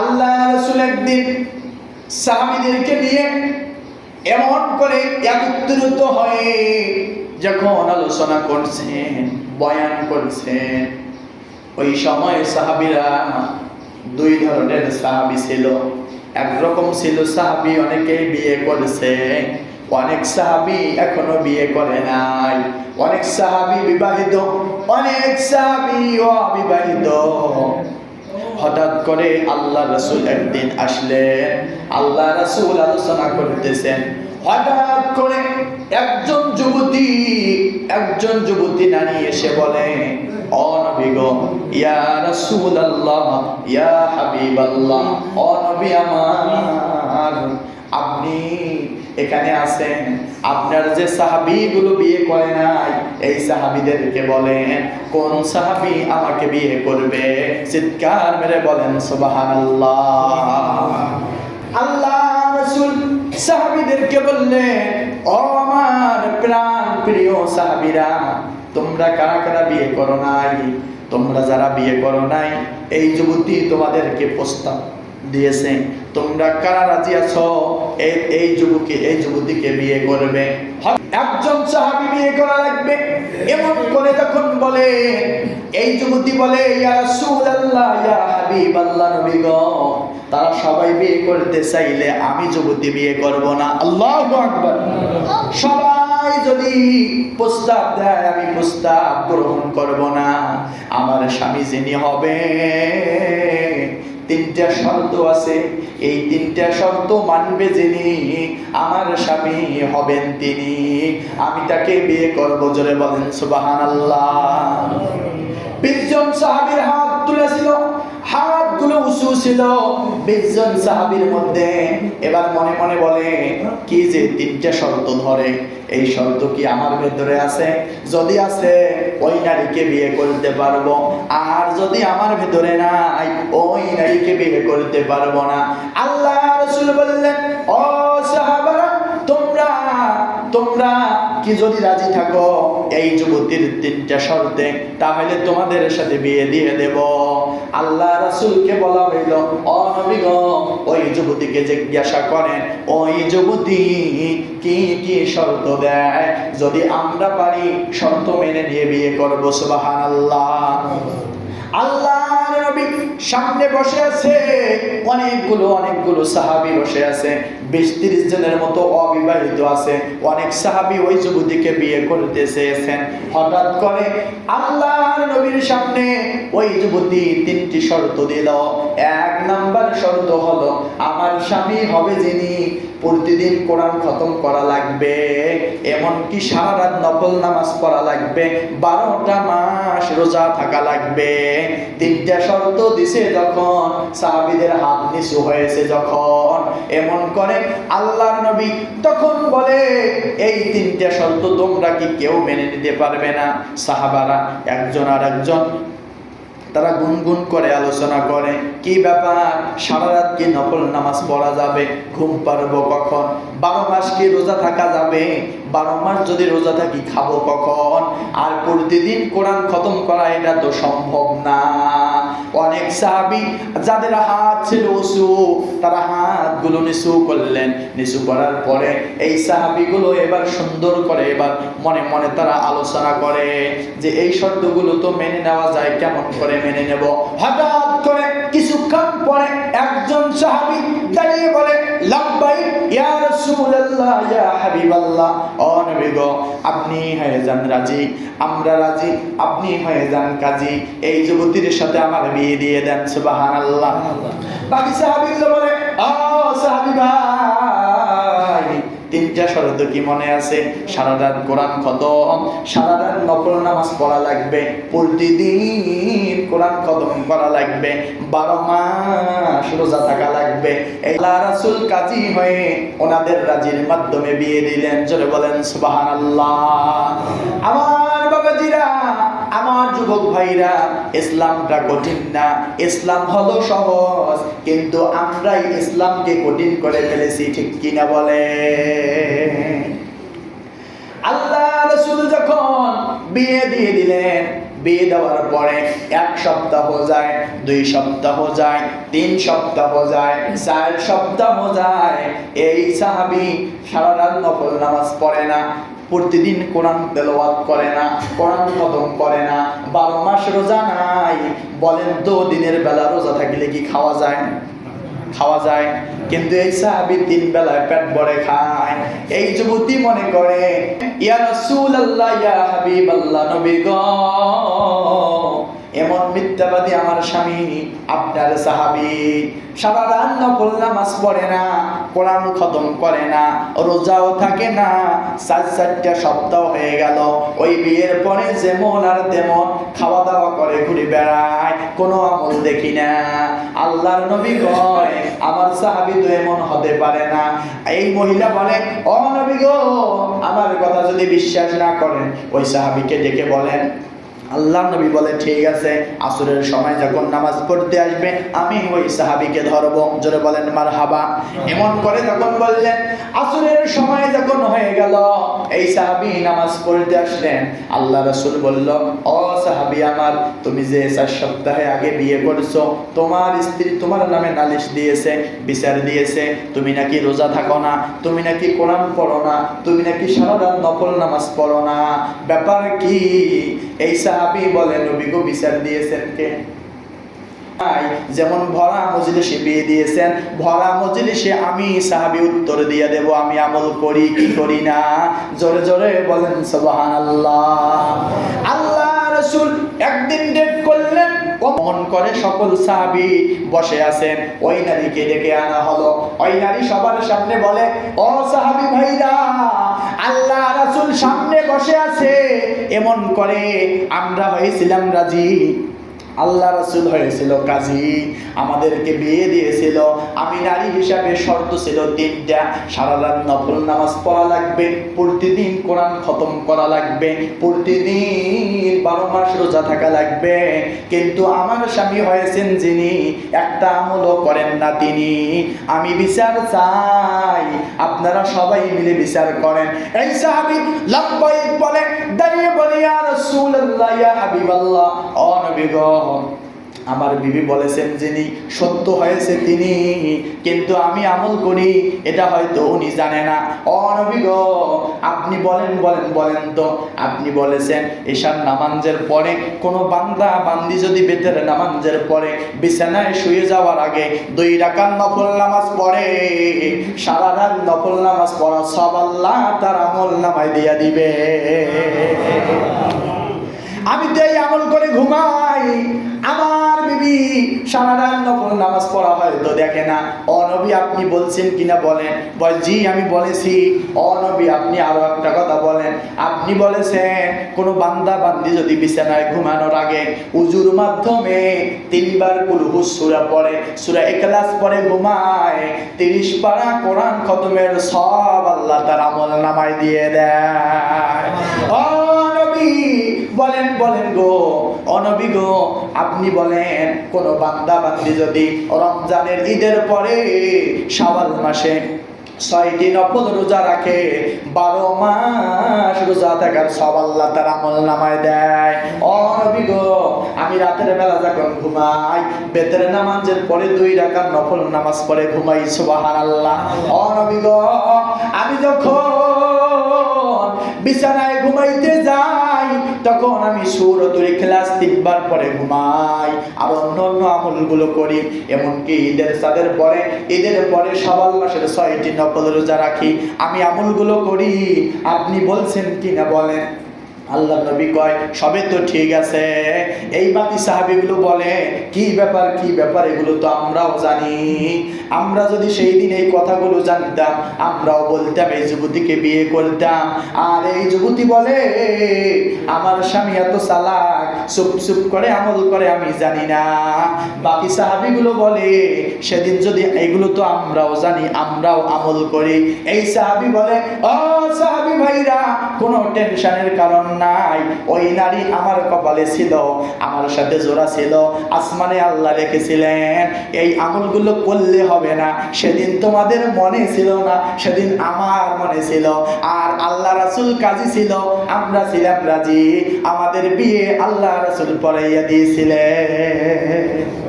আল্লাহ রাসূল একদিন সাহাবীদেরকে নিয়ে এমন করে একত্রিত হয়ে যখন আলোচনা করছেন, বয়ান করছেন, ওই সময় সাহাবীরা দুই ধরনের সাহাবী ছিল। একরকম ছিল সাহাবী অনেকে বিয়ে করেছে, অনেক সাহাবী এখনো বিয়ে করে নাই, অনেক সাহাবী বিবাহিত, অনেক সাহাবী অবিবাহিত। হঠাৎ করে আল্লাহ রাসূল একদিন আসলেন, আল্লাহ রাসূল আলোচনা করতেছেন। হঠাৎ করে একজন যুবতী নারী এসে বলে, ও নবী গো, ইয়া রাসূলুল্লাহ, ইয়া হাবিবাল্লাহ, ও নবী আমার, আপনি এখানে আছেন, আপনার যে সাহাবীগুলো বিয়ে করে নাই এই সাহাবীদেরকে বলেন কোন সাহাবী আমাকে বিয়ে করবে। চিৎকার মেরে বলেন সুবহানাল্লাহ। আল্লাহ রাসূল সাহাবীদেরকে বললেন, ও আমার প্রাণ প্রিয় সাহাবীরা, তোমরা কারা কারা বিয়ে করো নাই? তোমরা যারা বিয়ে করো নাই, এই যুবতী তোমাদেরকে প্রস্তাব দিয়েছে, তোমরা কারা রাজি আছো এই যুবতীকে বিয়ে করবে? একজন সাহাবী বিয়ে করা লাগবে। এমন করে যখন বলে, এই যুবতী বলে, ইয়া রাসূলুল্লাহ, ইয়া হাবিবাল্লাহ, নবী গো, তারা সবাই বিয়ে করতে চাইলে আমি যুবতী বিয়ে করব না। আল্লাহু আকবার। সবাই যদি প্রস্তাব দেয় আমি প্রস্তাব গ্রহণ করব না। আমার স্বামী যিনি হবে, তিনটা শর্ত আছে, এই তিনটা শর্ত মানবে যিনি, আমার স্বামী হবেন তিনি, আমি তাকে বিয়ে করব। জোরে বলেন সুবহানাল্লাহ। 20 জন সাহাবীর হাত তুলেছিল, হাতগুলো উঁচু ছিল 20 জন সাহাবীর মধ্যে। এবার মনে মনে বলে, কি যে তিনটা শর্ত ধরে, এই শর্ত কি আমার ভেতরে আছে? যদি আছে ওই নারীকে বিয়ে করতে পারবো, আর যদি আমার ভেতরে নাই ওই নারীকে বিয়ে করতে পারবো না। আল্লাহ রাসূল বললেন, ও সাহাবারা, তোমরা কি যদি রাজি থাকো এই যুবতীর তিনটা শর্তে, তাহলে তোমাদের সাথে বিয়ে দিয়ে দেব। আল্লাহ রাসূলকে বলা হইল, ও নবী গো, ওই যুবতীকে জিজ্ঞাসা করেন ওই যুবতী কি কি শর্ত দেয়, যদি আমরা পারি শর্ত মেনে নিয়ে বিয়ে করব। সুবহানাল্লাহ। আল্লাহর নবী সামনে বসে আছে, অনেকগুলো সাহাবী বসে আছে, 20-30 জনের মতো অবিবাহিত আছে, অনেক সাহাবী ওই যুবতীকে বিয়ে করতে চেয়েছেন। হঠাৎ করে আল্লাহর নবীর সামনে ওই যুবতী তিনটি শর্ত দিল। 1 নাম্বার শর্ত হলো, আমার স্বামী হবে যিনি, প্রতিদিন কোরআন খতম করা লাগবে, এমনকি সারা রাত নফল নামাজ পড়া লাগবে, 12টা মাস রোজা থাকা লাগবে। তিনটা শর্ত দিছে যখন, সাহাবীদের হাত নিচু হয়েছে যখন, এমন করে আল্লাহর নবী তখন বলে, এই তিনটা শর্ত তোমরা কি কেউ মেনে নিতে পারবে না? সাহাবারা একজন আর একজন তারা গুনগুন করে আলোচনা করে, কি ব্যাপার, সারা রাত কি নফল নামাজ পড়া যাবে? ঘুম পারবো কখন? 12 মাস কি রোজা থাকা যাবে? 12 মাস যদি রোজা থাকি খাবো কখন? আর প্রতিদিন কোরআন খতম করা এটা তো সম্ভব না। অনেক সাহাবী যাদের হাত ছিল উঁচু, তারা হাতগুলো নিচু করলেন। নিচু করার পরে এই সাহাবীগুলো এবার সুন্দর করে এবার মনে মনে তারা আলোচনা করে যে এই শর্তগুলো তো মেনে নেওয়া যায়, কেমন করে মেনে নেব? হঠাৎ করে কিছুক্ষণ পরে একজন সাহাবী দাঁড়িয়ে বলে, লাব্বাইক ইয়া রাসূলুল্লাহ, ইয়া হাবিবাল্লাহ, ও নবী গো, আপনি হয়ে যান রাজি, আমরা রাজি, আপনি হয়ে যান কাজী, এই যুবতীর সাথে আমার বিয়ে দিয়ে দেন। সুবহানাল্লাহ। বাকি সাহাবীগুলো বলে, ও সাহাবী ভাই, তিনটা শর্ত কি মনে আছে? সারা রাত কোরআন খতম, সারা রাত নফল নামাজ পড়া লাগবে, প্রতিদিন কোরআন খতম করা লাগবে, 12 মাস রোজা থাকা লাগবে। আল্লাহ রাসূল কাজী হয়ে ওনাদের রাজির মাধ্যমে বিয়ে দিলেন। জোরে বলেন সুবহানাল্লাহ। আমার বাবাজিরা, আমার যুবক ভাইরা, ইসলামটা কঠিন না, ইসলাম হলো সহজ, কিন্তু আমরাই ইসলামকে কঠিন করে ফেলেছি, ঠিক কিনা বলে? আল্লাহ রাসূল যখন বিয়ে দিয়ে দিলেন, বিয়ে দেওয়ার পরে 1 সপ্তাহ যায়, 2 সপ্তাহ যায়, 3 সপ্তাহ যায়, 4 সপ্তাহ যায়, এই সাহাবী সারা রাত নফল নামাজ পড়ে না, প্রতিদিন কোরআন তেলাওয়াত করে না, কোরআন খতম করে না, 12 মাস রোজা নাই। বলেন তো দিনের বেলা রোজা থাকলে কি খাওয়া যায়? খাওয়া যায়। কিন্তু এই সাহাবী 3 বেলায় পেট ভরে খায়। এই যুবতী মনে করে, ইয়া রাসূলুল্লাহ, ইয়া হাবিবাল্লাহ, নবী গো, এমন মিথ্যাবাদী আমার স্বামী, আপনার সাহাবী, সারা রাত নফল নামাজ পড়ে না, কোরআন খতম করে না, রোজাও থাকে না, 4 সপ্তাহ হয়ে গেল। ওই বিয়ের পরে যেমন আর তেমন খাওয়া দাওয়া করে ঘুরে বেড়ায়, কোনো আমল দেখি না। আল্লাহর নবী কয়, আমার সাহাবী তো এমন হতে পারে না। এই মহিলা বলে, ও নবী গো, আমার কথা যদি বিশ্বাস না করেন ওই সাহাবীকে ডেকে বলেন। আল্লাহ নবী বলে, ঠিক আছে, আসরের সময় যখন নামাজ পড়তে আসবে আমি ওই সাহাবীকে ধরব। জোরে বলেন মারহাবা। এমন করে যখন বললেন, আসরের সময় যখন হয়ে গেল, এই সাহাবী নামাজ পড়তে আসলেন। আল্লাহ রাসূল বলল, ও সাহাবী আমার, তুমি যে 4 সপ্তাহ আগে বিয়ে করছো, তোমার স্ত্রী তোমার নামে নালিশ দিয়েছে, বিচার দিয়েছে, তুমি নাকি রোজা থাকো না, তুমি নাকি কোরআন পড়ো না, তুমি নাকি সারা রাত নফল নামাজ পড়ো না, ব্যাপার কি? এই সাহাবী বলেন, নবী গো, বিচার দিয়েছেন কে? যেমন ভরা মজলিসে বিয়ে দিয়েছেন, ভরা মজলিসে আমি সাহাবী উত্তর দিয়ে দেব আমি আমল করি কি করি না। জোরে জোরে বলেন সুবহানাল্লাহ। আল্লাহ রাসূল একদিন ডেট করলেন, মন করে সকল সাহাবী বসে আছেন, ওই নারীকে ডেকে আনা হলো। ওই নারী সবার সামনে বলে, ও সাহাবী ভাইরা, আল্লাহ রাসূল সামনে বসে আছে, এমন করে আমরা হয়েছিলাম রাজি, আল্লাহ রাসূল হয়েছিল কাজী, আমাদেরকে বিয়ে দিয়েছিল। আমি নারী হিসাবে শর্ত ছিল 3টা, সারা রাত নফল নামাজ পড়া লাগবে, প্রতিদিন কোরআন খতম করা লাগবে, প্রতিদিন 12 মাস রোজা থাকা লাগবে। কিন্তু আমার স্বামী হয়েছেন যিনি, একটা আমলও করেন না তিনি। আমি বিচার চাই, আপনারা সবাই মিলে বিচার করেন। এই সাহাবী লাব্বাইক বলে, দাঁড়িয়ে বলে, ইয়া রাসূলুল্লাহ, ইয়া হাবিবাল্লাহ, ও নবী গো, আমার বিবি বলেছেন যিনি, সত্য হয়েছে তিনি, কিন্তু আমি আমল করি এটা হয়তো উনি জানে না। ও নবী গো, আপনি বলেন বলেন বলেন তো, আপনি বলেছেন এশার নামাজের পরে কোনো বান্দা বান্দি যদি বেতের নামাজের পরে বিছানায় শুয়ে যাওয়ার আগে 2 রাকাত নফল নামাজ পড়ে, সারা রাত নফল নামাজ পড়া সব আল্লাহ তার আমল নামায় দিয়ে দিবে। আমি তো এই আমল করে ঘুমাই, আমার বিবি সারা রাত নফল নামাজ পড়া হয়তো দেখে না। ও নবী, আপনি বলছেন কিনা বলেন। বল, জি আমি বলেছি। ও নবী, আপনি আরো একটা কথা বলেন। আপনি বলেছেন কোন বান্দা বান্দি যদি বিছানায় ঘুমানোর আগে উজুর মাধ্যমে 3 বার কুল হু সূরা পড়ে, সূরা ইখলাস পড়ে ঘুমায়, 30 পারা কোরআন খতমের সব আল্লাহ তার আমল নামায় দিয়ে দেয়। ও নবী, বলেন বলেন গো, ও নবী গো, আপনি বলেন কোন বান্দা বান্দি যদি রমজানের ঈদের পরে শাওয়াল মাসে 6টি নফল রোজা রাখে, 12 মাস রোজা থাকার সব আল্লাহ তার আমল নামায় দেয়। ও নবী গো, আমি রাতের বেলা যখন ঘুমাই, বেতের নামাজের পরে 2 রাকাত নফল নামাজ পড়ে ঘুমাই, সুবহানাল্লাহ। ও নবী গো, আমি যখন বিছানায় ঘুমাইতে যাই, তখন আমি সূরাতুল ইখলাস 3 বার পরে ঘুমাই, আর অন্যান্য আমলগুলো করি। এমনকি ঈদের পরে শাওয়াল মাসের 6টি নফল রোজা রাখি, আমি আমলগুলো করি। আপনি বলছেন কিনা বলেন। আল্লাহ নবী কয়, সবে তো ঠিক আছে। এই বাকি সাহাবীগুলো বলে, কি ব্যাপার কি ব্যাপার, এগুলো তো আমরাও জানি। আমরা যদি সেই দিন এই কথাগুলো জানতাম, আমরাও বলতাম, এই যুবতীকে বিয়ে করতাম। আর এই যুবতী বলে, আমার স্বামী এত চালাক, চুপ চুপ করে আমল করে, আমি জানি না। বাকি সাহাবীগুলো বলে, সেদিন যদি এগুলো তো আমরাও জানি, আমরাও আমল করি। এই সাহাবী বলে, ও সাহাবী ভাইরা, কোনো টেনশনের কারণ নাই। ওই নারী আমার কপালে ছিল, আমার সাথে জোড়া ছিল, আসমানে আল্লাহ রেখেছিলেন। এই আমলগুলো করলে হবে না, সেদিন তোমাদের মনে ছিল না, সেদিন আমার মনে ছিল। আর আল্লাহ রাসূল কাজী ছিল, আমরা ছিলাম রাজি। আমাদের বিয়ে আল্লাহ আল্লাহ রাসূল পড়াইয়া দিয়েছিলেন।